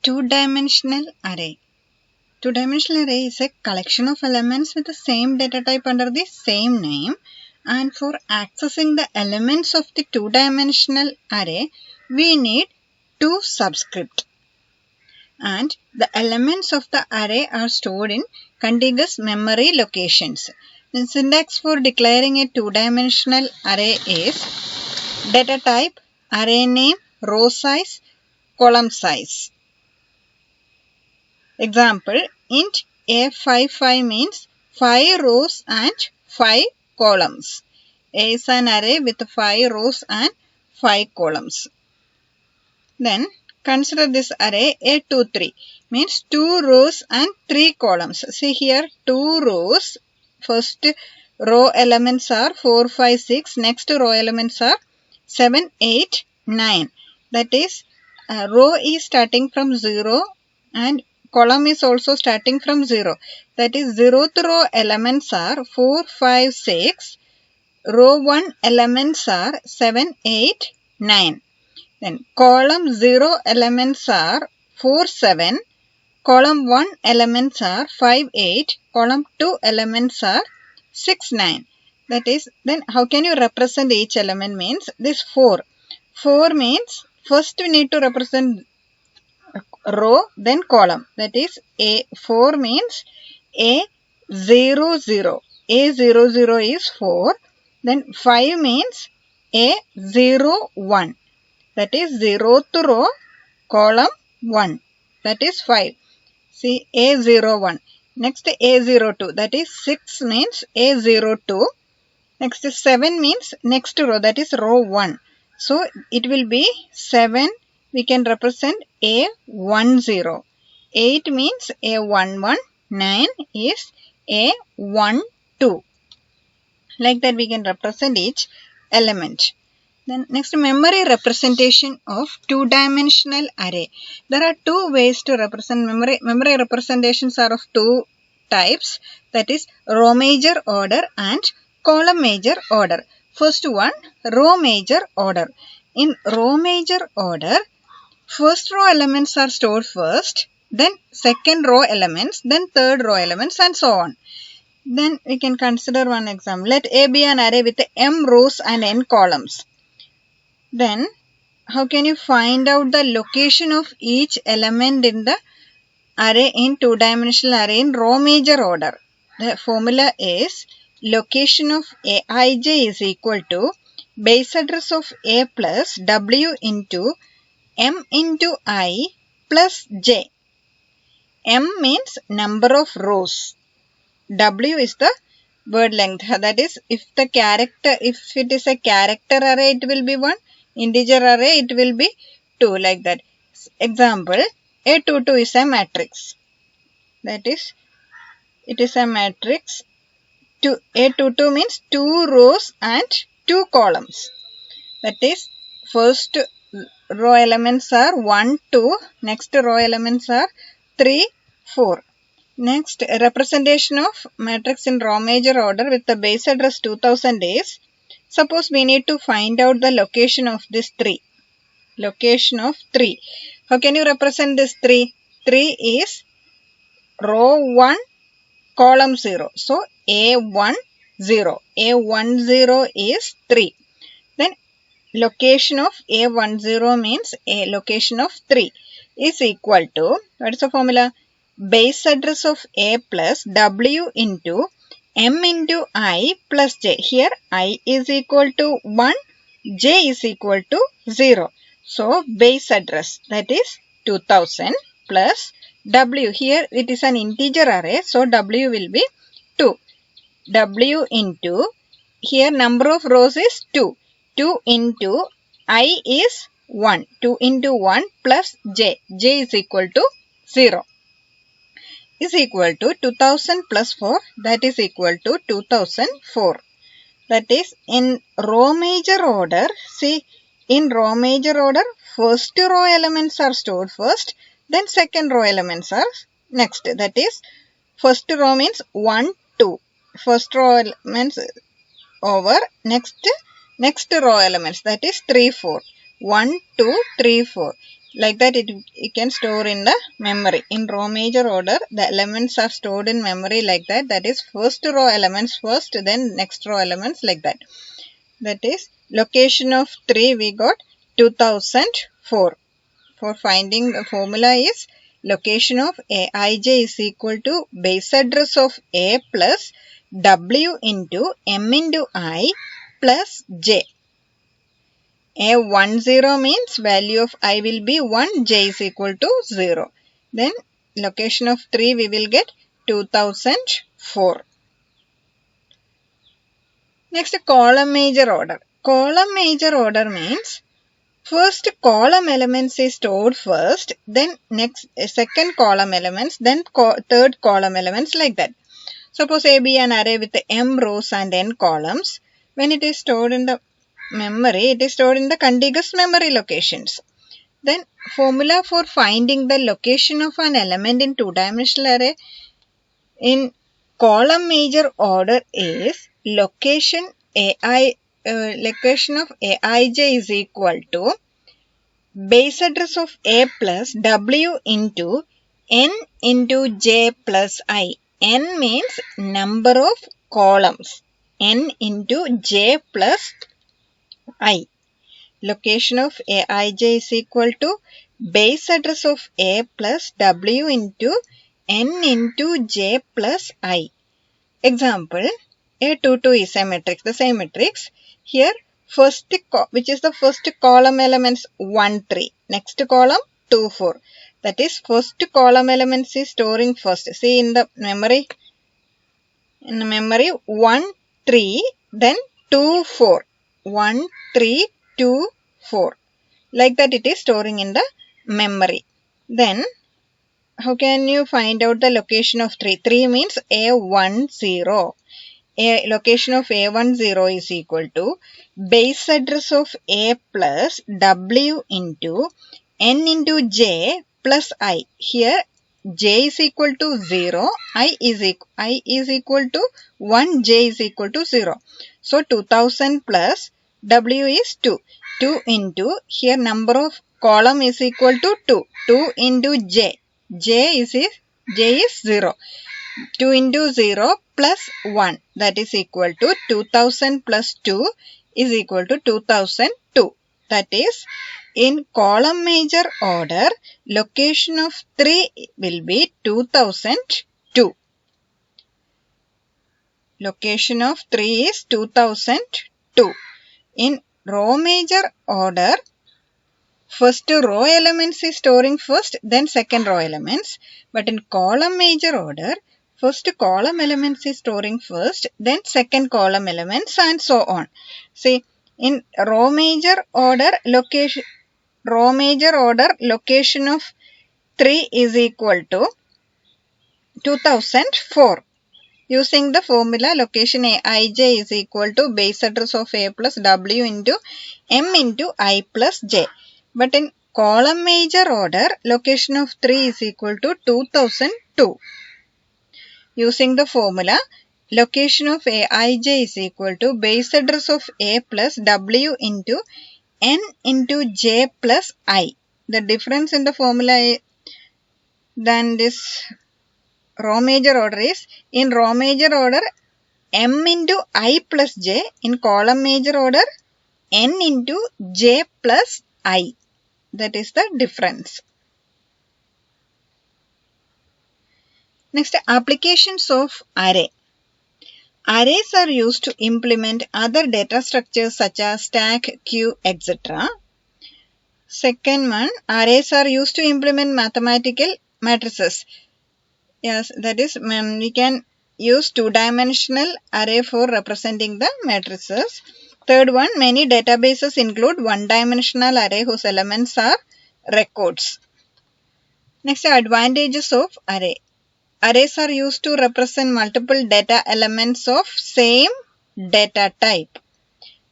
Two-dimensional array. Two-dimensional array is a collection of elements with the same data type under the same name. And for accessing the elements of the two-dimensional array, we need two subscript. And the elements of the array are stored in contiguous memory locations. The syntax for declaring a two-dimensional array is data type, array name, row size, column size. Example, int A55 means 5 rows and 5 columns. A is an array with 5 rows and 5 columns. Then consider this array A23 means 2 rows and 3 columns. See here 2 rows. First row elements are 4, 5, 6. Next row elements are 7, 8, 9. That is row is starting from 0 and column is also starting from 0. That is 0th row elements are 4, 5, 6. Row 1 elements are 7, 8, 9. Then column 0 elements are 4, 7. Column 1 elements are 5, 8. Column 2 elements are 6, 9. That is, then how can you represent each element means this 4. 4 means first we need to represent row then column. That is A4 means A00. A00 is 4. Then 5 means A01. That is 0th row column 1. That is 5. See A01. Next A02. That is 6 means A02. Next 7 means next row. That is row 1. So it will be 7. We can represent A10. 8 means A11. 9 is A12. Like that we can represent each element. Then next, memory representation of two-dimensional array. There are two ways to represent memory. Memory representations are of two types. That is row major order and column major order. First one, row major order. In row major order, first row elements are stored first, then second row elements, then third row elements and so on. Then we can consider one example. Let A be an array with m rows and n columns. Then how can you find out the location of each element in the array in two-dimensional array in row major order? The formula is location of Aij is equal to base address of A plus W into M into I plus J. M means number of rows. W is the word length. That is, if it is a character array, it will be 1. Integer array, it will be 2. Like that. Example, A22 is a matrix. That is, it is a matrix. A22 means 2 rows and 2 columns. That is, first row elements are 1, 2. Next row elements are 3, 4. Next, representation of matrix in row major order with the base address 2000 is, suppose we need to find out the location of this 3. Location of 3. How can you represent this 3? 3 is row 1, column 0. So, A10. A10 is 3. Then, location of A10 means a location of 3 is equal to, what is the formula? Base address of A plus W into M into I plus J. Here I is equal to 1, J is equal to 0. So base address, that is 2000 plus W. Here it is an integer array. So W will be 2. W into, here number of rows is 2. 2 into I is 1. 2 into 1 plus J. J is equal to 0. Is equal to 2000 plus 4, that is equal to 2004. That is, in row major order, see, in row major order, first row elements are stored first, then second row elements are next. That is, first row means 1, 2. First row elements over, next row elements, that is 3, 4. 1, 2, 3, 4. Like that it can store in the memory. In row major order, the elements are stored in memory like that. That is first row elements first, then next row elements like that. That is location of 3 we got 2004. For finding the formula is location of Aij is equal to base address of A plus W into M into I plus J. A10 means value of I will be 1, J is equal to 0. Then location of 3 we will get 2004. Next, column major order. Column major order means first column elements is stored first, then next second column elements, then third column elements like that. Suppose A be an array with m rows and n columns. When it is stored in the memory, it is stored in the contiguous memory locations. Then formula for finding the location of an element in two-dimensional array in column major order is location of Aij is equal to base address of A plus W into N into J plus I. N means number of columns. N into J plus I. Location of Aij is equal to base address of A plus W into N into J plus I. Example, A22 is a matrix, the same matrix. Here, which is the first column elements 1, 3. Next column 2, 4. That is, first column elements is storing first. See in the memory, 1, 3, then 2, 4. 1, 3, 2, 4. Like that it is storing in the memory. Then, how can you find out the location of 3? 3 means A10. Location of A10 is equal to base address of A plus W into N into J plus I. Here J is equal to 0, I is equal to 1, J is equal to 0. So 2000 plus W is 2. 2 into, here number of column is equal to 2. 2 into J. J is 0. 2 into 0 plus 1, that is equal to 2000 plus 2 is equal to 2002. That is, in column major order, location of 3 will be 2002. Location of 3 is 2002. In row major order, first row elements is storing first, then second row elements. But in column major order, first column elements is storing first, then second column elements and so on. See, in row major order, location of 3 is equal to 2004. Using the formula, location Aij is equal to base address of A plus W into M into I plus J. But in column major order, location of 3 is equal to 2002. Using the formula, location of Aij is equal to base address of A plus W into N into J plus I. The difference in the formula than this row major order is, in row major order, M into I plus J. In column major order, N into J plus I. That is the difference. Next, applications of array. Arrays are used to implement other data structures such as stack, queue, etc. Second one, arrays are used to implement mathematical matrices. Yes, that is, we can use two-dimensional array for representing the matrices. Third one, many databases include one-dimensional array whose elements are records. Next, advantages of array. Arrays are used to represent multiple data elements of same data type.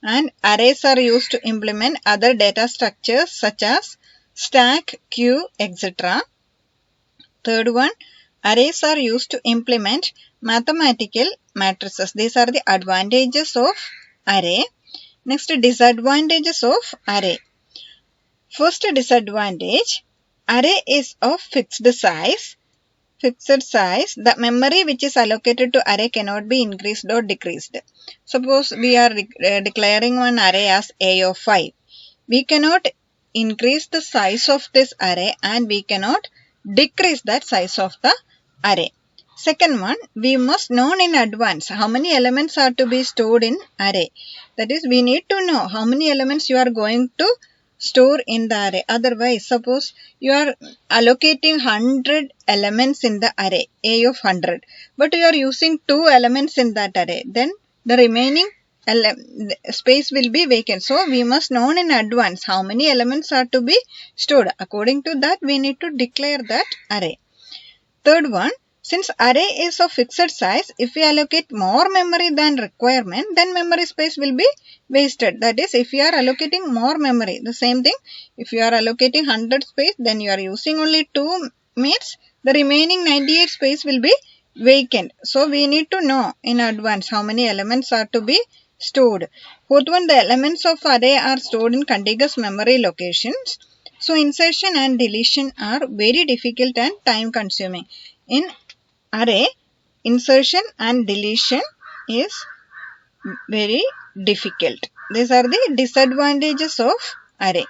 And arrays are used to implement other data structures such as stack, queue, etc. Third one, arrays are used to implement mathematical matrices. These are the advantages of array. Next, disadvantages of array. First disadvantage, array is of fixed size. The memory which is allocated to array cannot be increased or decreased. Suppose we are declaring one array as A of 5. We cannot increase the size of this array and we cannot decrease that size of the array. Second one, we must know in advance how many elements are to be stored in array. That is, we need to know how many elements you are going to store in the array. Otherwise, suppose you are allocating 100 elements in the array, A of 100, but you are using 2 elements in that array, then the remaining space will be vacant. So, we must know in advance how many elements are to be stored. According to that, we need to declare that array. Third one, since array is of fixed size, if we allocate more memory than requirement, then memory space will be wasted. That is, if you are allocating more memory, the same thing, if you are allocating 100 space, then you are using only 2 means the remaining 98 space will be vacant. So, we need to know in advance how many elements are to be stored. Fourth one, the elements of array are stored in contiguous memory locations. So, insertion and deletion are very difficult and time consuming. In array, insertion and deletion is very difficult. These are the disadvantages of array.